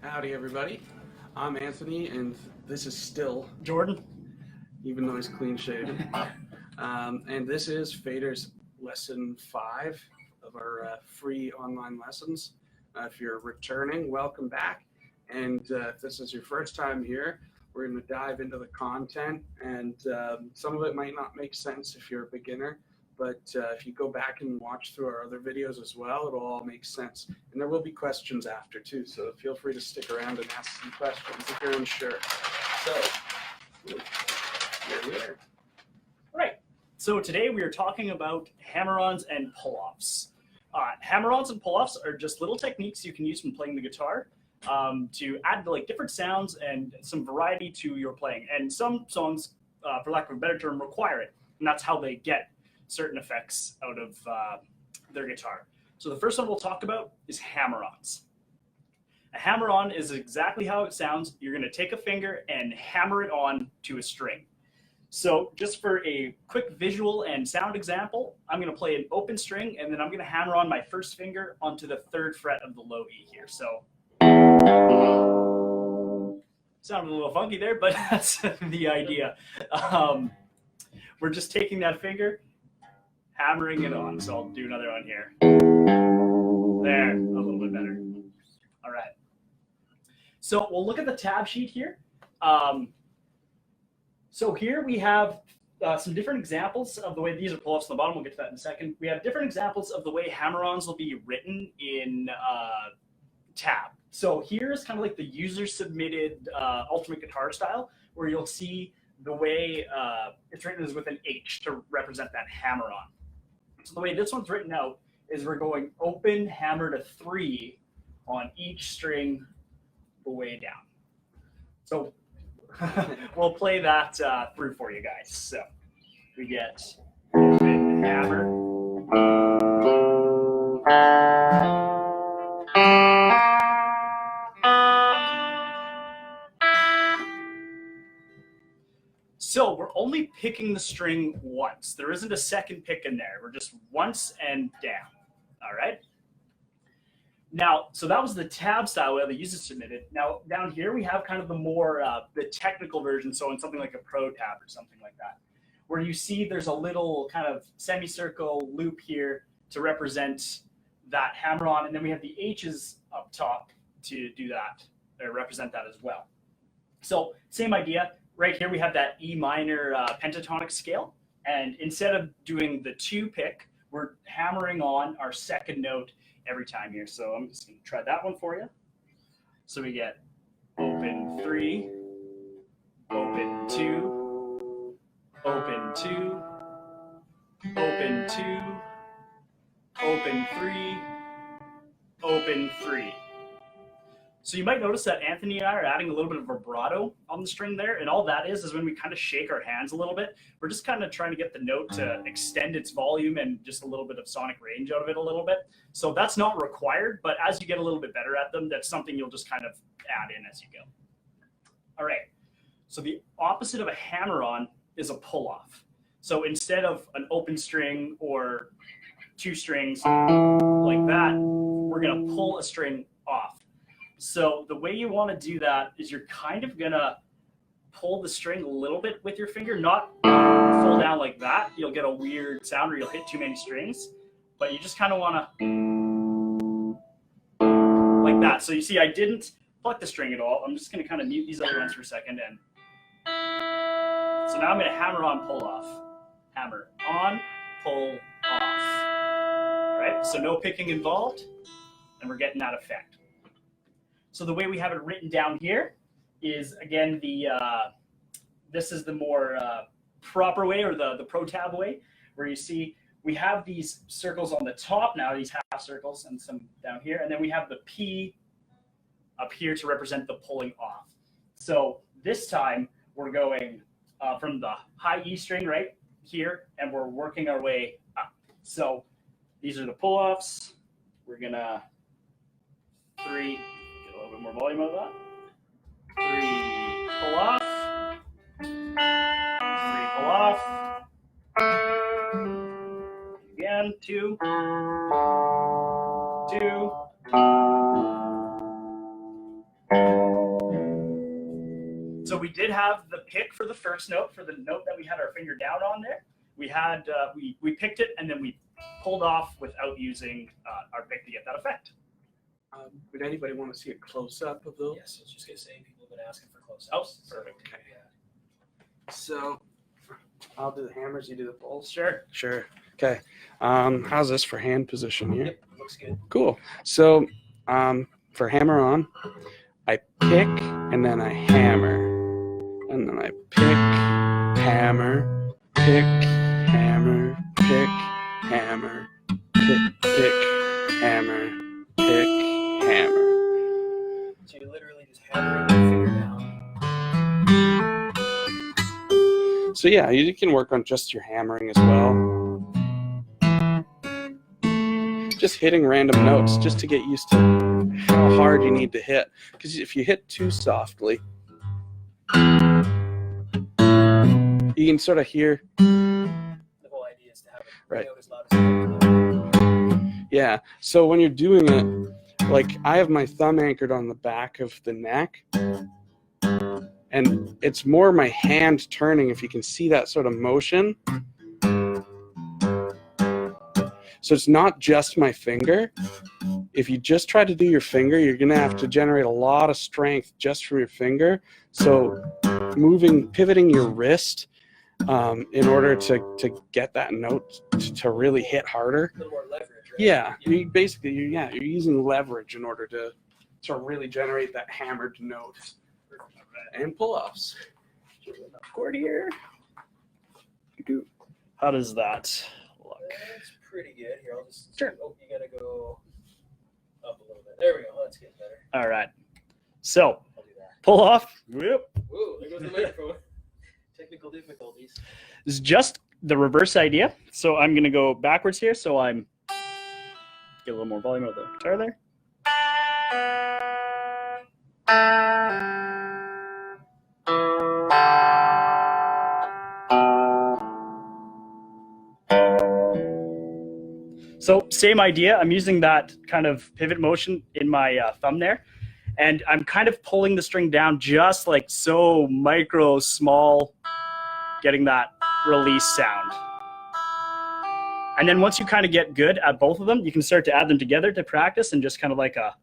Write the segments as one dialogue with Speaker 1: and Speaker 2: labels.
Speaker 1: Howdy, everybody. I'm Anthony, and this is still
Speaker 2: Jordan,
Speaker 1: even though he's clean shaven. And this is Fader's lesson 5 of our free online lessons. If you're returning, welcome back. And if this is your first time here, we're going to dive into the content, and some of it might not make sense if you're a beginner. But if you go back and watch through our other videos as well, it'll all make sense. And there will be questions after too, so feel free to stick around and ask some questions if you're unsure. So, here we are.
Speaker 2: all right. So today we are talking about hammer-ons and pull-offs. Hammer-ons and pull-offs are just little techniques you can use when playing the guitar to add like different sounds and some variety to your playing. And some songs, for lack of a better term, require it, and that's how they get certain effects out of their guitar. So the first one we'll talk about is hammer-ons. A hammer-on is exactly how it sounds. You're going to take a finger and hammer it on to a string. So just for a quick visual and sound example, I'm going to play an open string, and then I'm going to hammer on my first finger onto the 3rd fret of the low E here. So sounded a little funky there, but that's the idea. We're just taking that finger, hammering it on. So I'll do another one here. There, a little bit better. All right. So we'll look at the tab sheet here. So here we have some different examples of the way these are pull-offs on the bottom. We'll get to that in a second. We have different examples of the way hammer-ons will be written in tab. So here's kind of like the user-submitted ultimate guitar style, where you'll see the way it's written is with an H to represent that hammer-on. So the way this one's written out is we're going open, hammer to 3 on each string the way down. So we'll play that through for you guys. So we get open, hammer. So we're only picking the string once. There isn't a second pick in there. We're just once and down. All right. Now, so that was the tab style where the user submitted. Now down here we have kind of the more the technical version. So in something like a pro tab or something like that, where you see there's a little kind of semicircle loop here to represent that hammer-on, and then we have the H's up top to do that or represent that as well. So same idea. Right here we have that E minor pentatonic scale, and instead of doing the 2 pick, we're hammering on our second note every time here. So I'm just going to try that one for you. So we get open 3, open 2, open 2, open 2, open 3, open 3. So you might notice that Anthony and I are adding a little bit of vibrato on the string there, and all that is when we kind of shake our hands a little bit. We're just kind of trying to get the note to extend its volume and just a little bit of sonic range out of it a little bit. So that's not required, but as you get a little bit better at them, that's something you'll just kind of add in as you go. All right, so the opposite of a hammer-on is a pull-off. So instead of an open string or 2 strings like that, we're going to pull a string off. So the way you want to do that is you're kind of going to pull the string a little bit with your finger, not full down like that. You'll get a weird sound or you'll hit too many strings, but you just kind of want to like that. So you see, I didn't pluck the string at all. I'm just going to kind of mute these other ones for a second. And so now I'm going to hammer on, pull off. Hammer on, pull off. All right, so no picking involved, and we're getting that effect. So the way we have it written down here is, again, this is the more proper way, or the pro tab way, where you see we have these circles on the top now, these half circles, and some down here, and then we have the P up here to represent the pulling off. So this time we're going from the high E string right here, and we're working our way up. So these are the pull-offs. We're gonna 3. A little bit more volume out of that. 3, pull off. 3, pull off. Again, 2, 2, we did have the pick for the first note, for the note that we had our finger down on there. We had we picked it and then we pulled off without using our pick to get that effect.
Speaker 1: Would anybody want to see a close-up of those?
Speaker 3: Yes, I was just gonna say people have been asking for close-ups.
Speaker 2: Oh, perfect.
Speaker 1: Okay. So I'll do the hammers, you do the pulls.
Speaker 2: Sure.
Speaker 1: Sure. Okay. How's this for hand position here?
Speaker 3: Yep, looks good.
Speaker 1: Cool. So for hammer on, I pick and then I hammer. And then I pick, hammer, pick, hammer, pick, hammer, pick, hammer, pick, hammer.
Speaker 3: So you're literally just hammering your finger down.
Speaker 1: So yeah, you can work on just your hammering as well. Just hitting random notes just to get used to how hard you need to hit. Because if you hit too softly, you can sort of hear.
Speaker 3: The whole idea is to have it
Speaker 1: Right.
Speaker 3: out as loud as possible.
Speaker 1: Yeah. So when you're doing it, like I have my thumb anchored on the back of the neck, and it's more my hand turning, if you can see that sort of motion. So it's not just my finger. If you just try to do your finger, you're going to have to generate a lot of strength just from your finger. So pivoting your wrist in order to get that note to really hit harder.
Speaker 3: A little more leverage, right?
Speaker 1: Yeah, you're using leverage in order to really generate that hammered note. And pull-offs.
Speaker 2: Chord here. How does that look?
Speaker 3: That's pretty good. Here, I'll just.
Speaker 2: Sure.
Speaker 3: Oh, you gotta go up a little bit. There we go. That's getting better.
Speaker 2: All right. So
Speaker 3: I'll do that.
Speaker 2: pull off. Whoop.
Speaker 3: Whoa, there goes the microphone. Technical difficulties.
Speaker 2: This is just the reverse idea. So I'm going to go backwards here. So I'm get a little more volume out of the guitar there. So same idea. I'm using that kind of pivot motion in my thumb there. And I'm kind of pulling the string down just like so, micro, small, getting that release sound. And then once you kind of get good at both of them, you can start to add them together to practice and just kind of like a...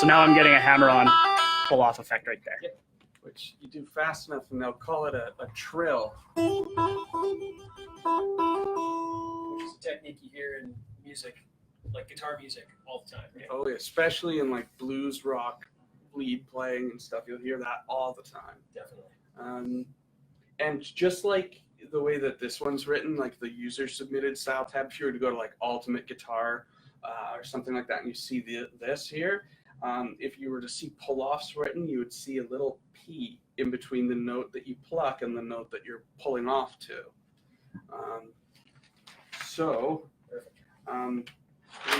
Speaker 2: So now I'm getting a hammer-on pull-off effect right there.
Speaker 3: Yep.
Speaker 1: Which you do fast enough and they'll call it a trill.
Speaker 3: Which is a technique you hear in music, like guitar music, all the time. Right?
Speaker 1: Oh, especially in like blues rock lead playing and stuff. You'll hear that all the time.
Speaker 3: Definitely.
Speaker 1: And just like the way that this one's written, like the user submitted style tab, if you were to go to like Ultimate Guitar or something like that, and you see this here, if you were to see pull-offs written, you would see a little P in between the note that you pluck and the note that you're pulling off to. I'm going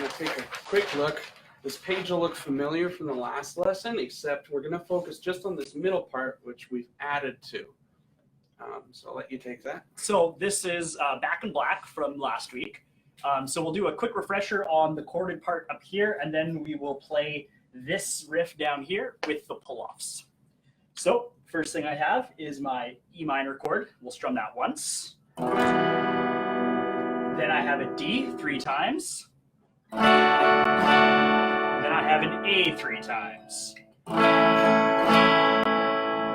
Speaker 1: to take a quick look. This page will look familiar from the last lesson, except we're going to focus just on this middle part, which we've added to. So I'll let you take that.
Speaker 2: So this is Back in Black from last week. So we'll do a quick refresher on the chorded part up here, and then we will play this riff down here with the pull-offs. So first thing I have is my E minor chord. We'll strum that once. Then I have a D 3 times. Then I have an A 3 times.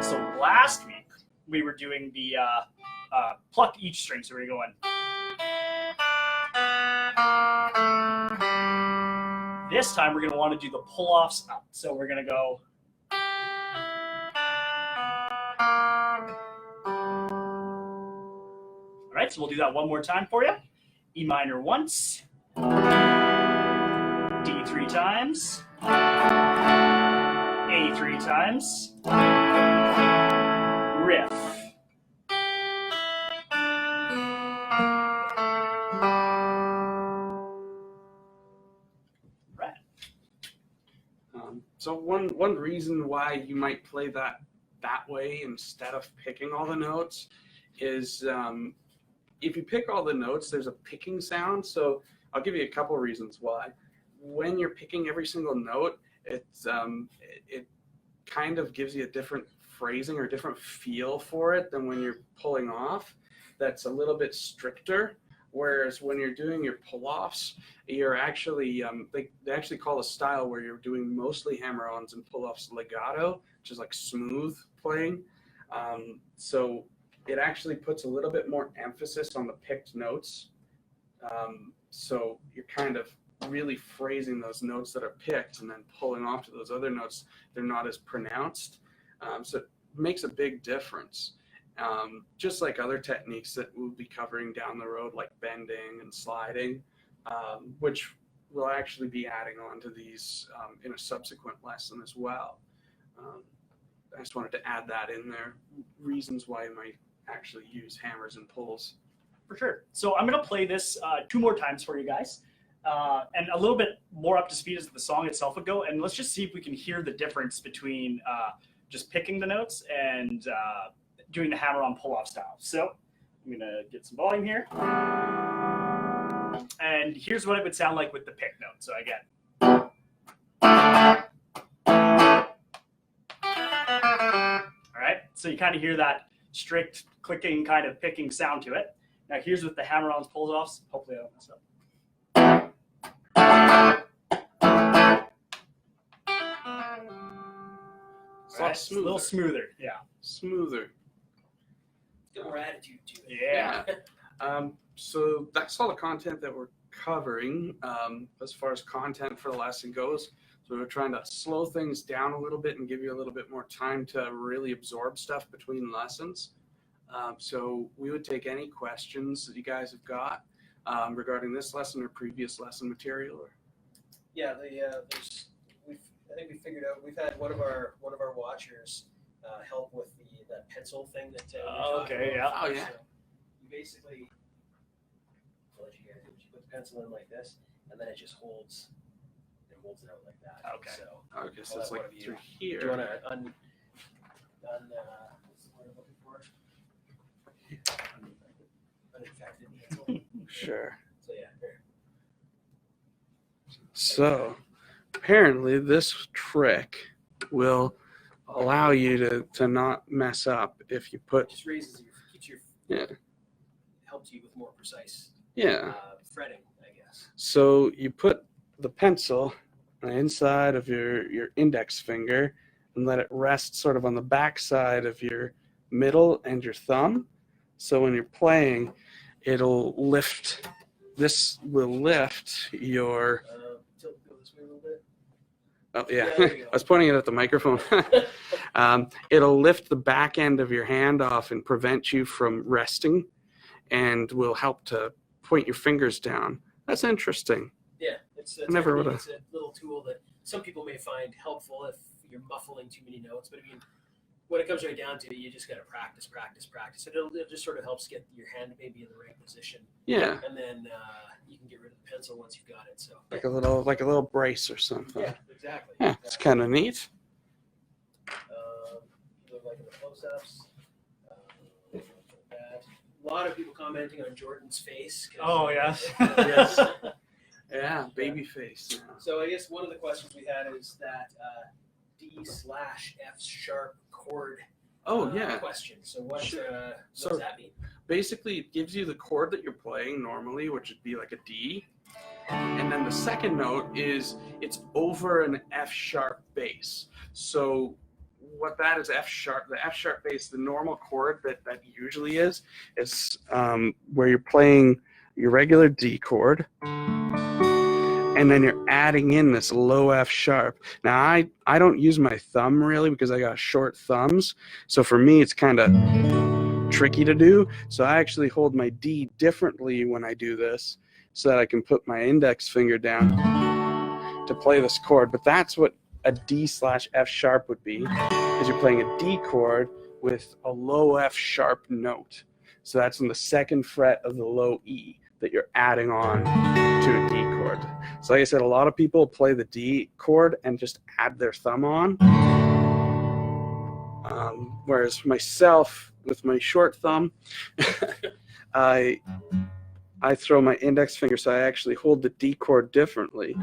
Speaker 2: So last week we were doing the pluck each string. So we're going. This time we're going to want to do the pull-offs up. So we're going to go. All right, so we'll do that one more time for you. E minor once. D 3 times. A 3 times. Riff.
Speaker 1: So one reason why you might play that way instead of picking all the notes is if you pick all the notes, there's a picking sound. So I'll give you a couple reasons why. When you're picking every single note, kind of gives you a different phrasing or different feel for it than when you're pulling off. That's a little bit stricter. Whereas when you're doing your pull-offs, you're actually, they actually call a style where you're doing mostly hammer-ons and pull-offs legato, which is like smooth playing. So it actually puts a little bit more emphasis on the picked notes. So you're kind of really phrasing those notes that are picked and then pulling off to those other notes. They're not as pronounced. So it makes a big difference. Just like other techniques that we'll be covering down the road, like bending and sliding, which we'll actually be adding on to these in a subsequent lesson as well. I just wanted to add that in there, reasons why you might actually use hammers and pulls.
Speaker 2: For sure. So I'm going to play this 2 more times for you guys. And a little bit more up to speed as the song itself would go. And let's just see if we can hear the difference between just picking the notes and doing the hammer-on pull-off style. So I'm going to get some volume here. And here's what it would sound like with the pick note. So again. All right. So you kind of hear that strict clicking kind of picking sound to it. Now here's with the hammer-ons pull-offs. Hopefully I don't mess up.
Speaker 1: Right.
Speaker 2: It's a little smoother, yeah.
Speaker 1: Smoother.
Speaker 3: Get more attitude to it.
Speaker 2: Yeah.
Speaker 1: So that's all the content that we're covering as far as content for the lesson goes. So we're trying to slow things down a little bit and give you a little bit more time to really absorb stuff between lessons. So we would take any questions that you guys have got regarding this lesson or previous lesson material.
Speaker 3: Yeah, I think we figured out. We've had one of our watchers help with that pencil thing that.
Speaker 2: Okay. Yeah.
Speaker 1: Oh yeah.
Speaker 3: So you basically, I'll let you guys do. You put the pencil in like this, and then it just holds. It holds it out like that.
Speaker 2: Okay.
Speaker 3: So
Speaker 1: Okay, so it's like through
Speaker 3: do you
Speaker 1: here.
Speaker 3: want to what's the word I'm looking for? Uninfected pencil.
Speaker 1: Sure.
Speaker 3: So yeah, here.
Speaker 1: So apparently this trick will allow you to not mess up if you put.
Speaker 3: It just raises keeps your helps you with more precise fretting, I guess.
Speaker 1: So you put the pencil on the inside of your index finger and let it rest sort of on the back side of your middle and your thumb. So when you're playing, it'll lift. This will lift your.
Speaker 3: Tilt go this way a little bit.
Speaker 1: Oh yeah,
Speaker 3: there you go.
Speaker 1: I was pointing it at the microphone. It'll lift the back end of your hand off and prevent you from resting, and will help to point your fingers down. That's interesting.
Speaker 3: Yeah, it's a
Speaker 1: Never
Speaker 3: technique,
Speaker 1: would've.
Speaker 3: it's a little tool that some people may find helpful if you're muffling too many notes. But I mean, when it comes right down to it, you just got to practice. And it'll just sort of helps get your hand maybe in the right position.
Speaker 1: Yeah,
Speaker 3: And then you can get rid of the pencil once you've got it. So
Speaker 1: like a little brace or something.
Speaker 3: yeah, exactly.
Speaker 1: Yeah, it's kind of neat.
Speaker 3: Look like in the close-ups. A lot of people commenting on Jordan's face.
Speaker 2: Oh, yes.
Speaker 1: Yes. Yeah, baby face. Yeah.
Speaker 3: So I guess one of the questions we had is that D/F# chord.
Speaker 1: Oh yeah.
Speaker 3: Question. So what?
Speaker 1: Sure.
Speaker 3: What
Speaker 1: So-
Speaker 3: does that mean?
Speaker 1: Basically, it gives you the chord that you're playing normally, which would be like a D. And then the second note is it's over an F sharp bass. So what that is F sharp, the F sharp bass, the normal chord that usually is where you're playing your regular D chord. And then you're adding in this low F sharp. Now I don't use my thumb really because I got short thumbs. So for me, it's kind of tricky to do. So I actually hold my D differently when I do this so that I can put my index finger down to play this chord. But that's what a D/F sharp would be, is you're playing a D chord with a low F sharp note. So that's on the second fret of the low E that you're adding on to a D chord. So like I said, a lot of people play the D chord and just add their thumb on. Whereas myself, with my short thumb, I throw my index finger, so I actually hold the D chord differently.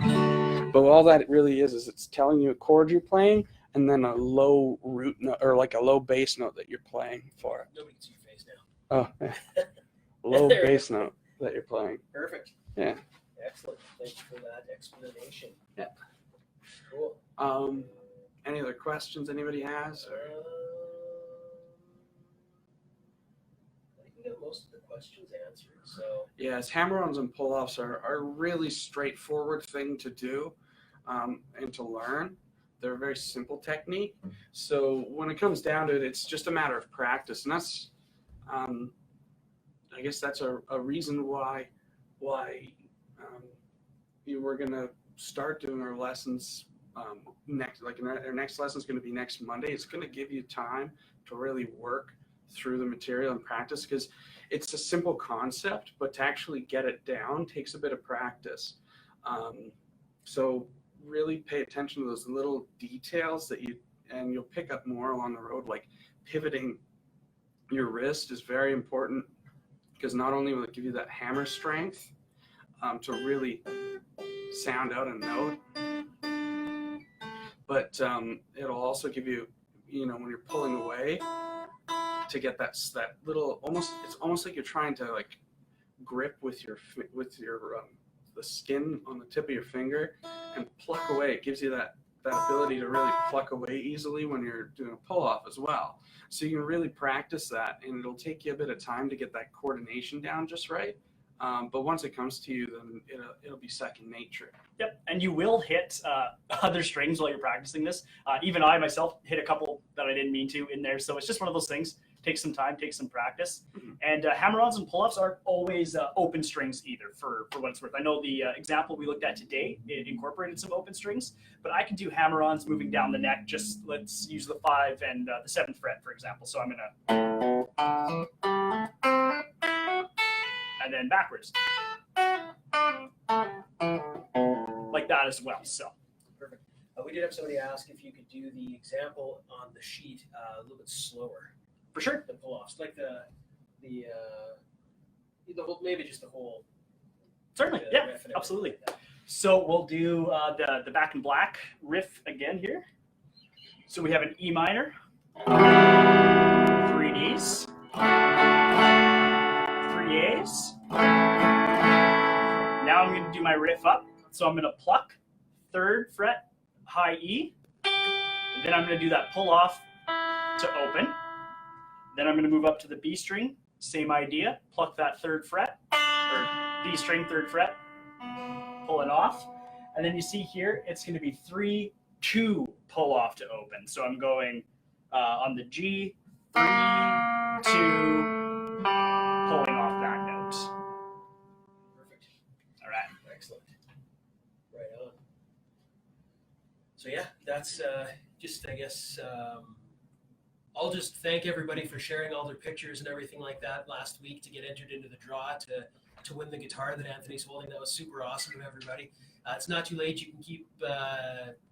Speaker 1: But all that it really is it's telling you a chord you're playing, and then a low root note or like a low bass note that you're playing for it.
Speaker 3: Nobody can see your face now.
Speaker 1: Oh, low bass note that you're playing.
Speaker 3: Perfect.
Speaker 1: Yeah.
Speaker 3: Excellent. Thank you for that explanation.
Speaker 1: Yeah.
Speaker 3: Cool.
Speaker 1: Any other questions anybody has? Or?
Speaker 3: I think we got most of the questions answered. So
Speaker 1: Yes, hammer-ons and pull-offs are a really straightforward thing to do and to learn. They're a very simple technique. So when it comes down to it, it's just a matter of practice. And that's, I guess that's a reason why you were going to start doing our lessons next, like our next lesson is going to be next Monday. It's going to give you time to really work through the material and practice, because it's a simple concept, but to actually get it down takes a bit of practice. So really pay attention to those little details and you'll pick up more along the road. Like pivoting your wrist is very important, because not only will it give you that hammer strength to really sound out a note, but it'll also give you, when you're pulling away, to get that little it's almost like you're trying to like grip with your the skin on the tip of your finger and pluck away. It gives you that ability to really pluck away easily when you're doing a pull off as well. So you can really practice that, and it'll take you a bit of time to get that coordination down just right. But once it comes to you, then it'll be second nature.
Speaker 2: Yep, and you will hit other strings while you're practicing this. Even I myself hit a couple that I didn't mean to in there. So it's just one of those things. Take some time, take some practice. Mm-hmm. And hammer-ons and pull-offs aren't always open strings either, for what it's worth. I know the example we looked at today, it incorporated some open strings, but I can do hammer-ons moving down the neck. Just let's use the 5 and the 7th fret, for example. So I'm going to... and then backwards. Like that as well. So
Speaker 3: perfect. We did have somebody ask if you could do the example on the sheet a little bit slower.
Speaker 2: For sure.
Speaker 3: The pull-offs, like the whole, maybe just the whole.
Speaker 2: Certainly, yeah, absolutely. Like so we'll do the Back in Black riff again here. So we have an E minor, 3 Ds, 3 A's. Now I'm going to do my riff up. So I'm going to pluck 3rd fret, high E. And then I'm going to do that pull off to open. Then I'm going to move up to the B string. Same idea. Pluck that 3rd fret, or B string 3rd fret. Pull it off. And then you see here, it's going to be 3, 2 pull off to open. So I'm going on the G, 3, 2, pulling off that note.
Speaker 3: Perfect.
Speaker 2: All right.
Speaker 3: Excellent. Right on. So yeah, that's just, I guess, I'll just thank everybody for sharing all their pictures and everything like that last week to get entered into the draw to win the guitar that Anthony's holding. That was super awesome of everybody. It's not too late. You can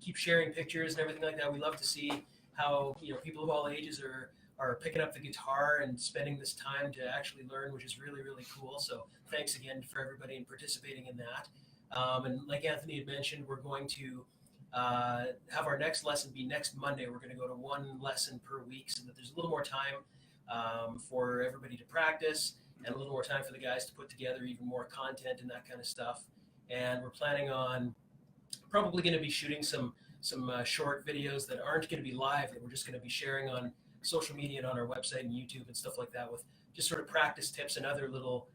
Speaker 3: keep sharing pictures and everything like that. We love to see how people of all ages are picking up the guitar and spending this time to actually learn, which is really, really cool. So thanks again for everybody and participating in that. And like Anthony had mentioned, we're going to have our next lesson be next Monday. We're going to go to 1 lesson per week so that there's a little more time for everybody to practice and a little more time for the guys to put together even more content and that kind of stuff. And we're planning on probably going to be shooting some short videos that aren't going to be live, that we're just going to be sharing on social media and on our website and YouTube and stuff like that, with just sort of practice tips and other little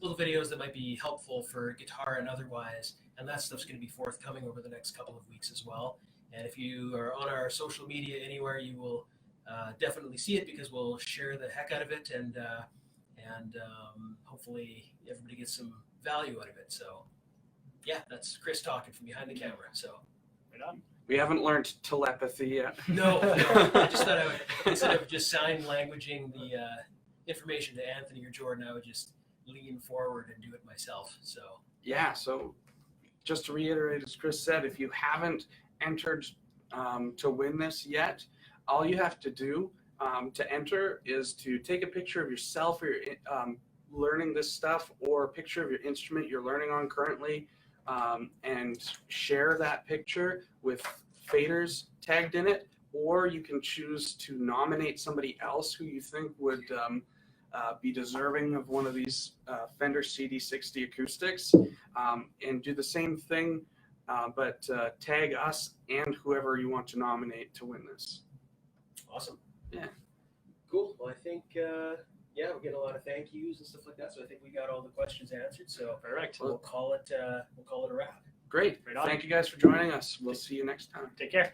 Speaker 3: videos that might be helpful for guitar and otherwise. And that stuff's going to be forthcoming over the next couple of weeks as well. And if you are on our social media anywhere, you will definitely see it, because we'll share the heck out of it, and hopefully everybody gets some value out of it. So yeah, that's Chris talking from behind the camera. So right on.
Speaker 1: We haven't learned telepathy yet.
Speaker 3: No. I just thought I would, instead of just sign languaging the information to Anthony or Jordan, I would just lean forward and do it myself. So
Speaker 1: yeah, so just to reiterate, as Chris said, if you haven't entered to win this yet, all you have to do to enter is to take a picture of yourself or learning this stuff, or a picture of your instrument you're learning on currently, and share that picture with Faders tagged in it, or you can choose to nominate somebody else who you think would be deserving of one of these Fender CD60 acoustics, and do the same thing, but tag us and whoever you want to nominate to win this.
Speaker 3: Awesome.
Speaker 1: Yeah.
Speaker 3: Cool. Well, I think yeah, we're getting a lot of thank yous and stuff like that. So I think we got all the questions answered. So
Speaker 2: Perfect.
Speaker 3: we'll call it a wrap.
Speaker 1: Great.
Speaker 2: Right on.
Speaker 1: Thank you guys for joining us. We'll see you next time.
Speaker 2: Take care.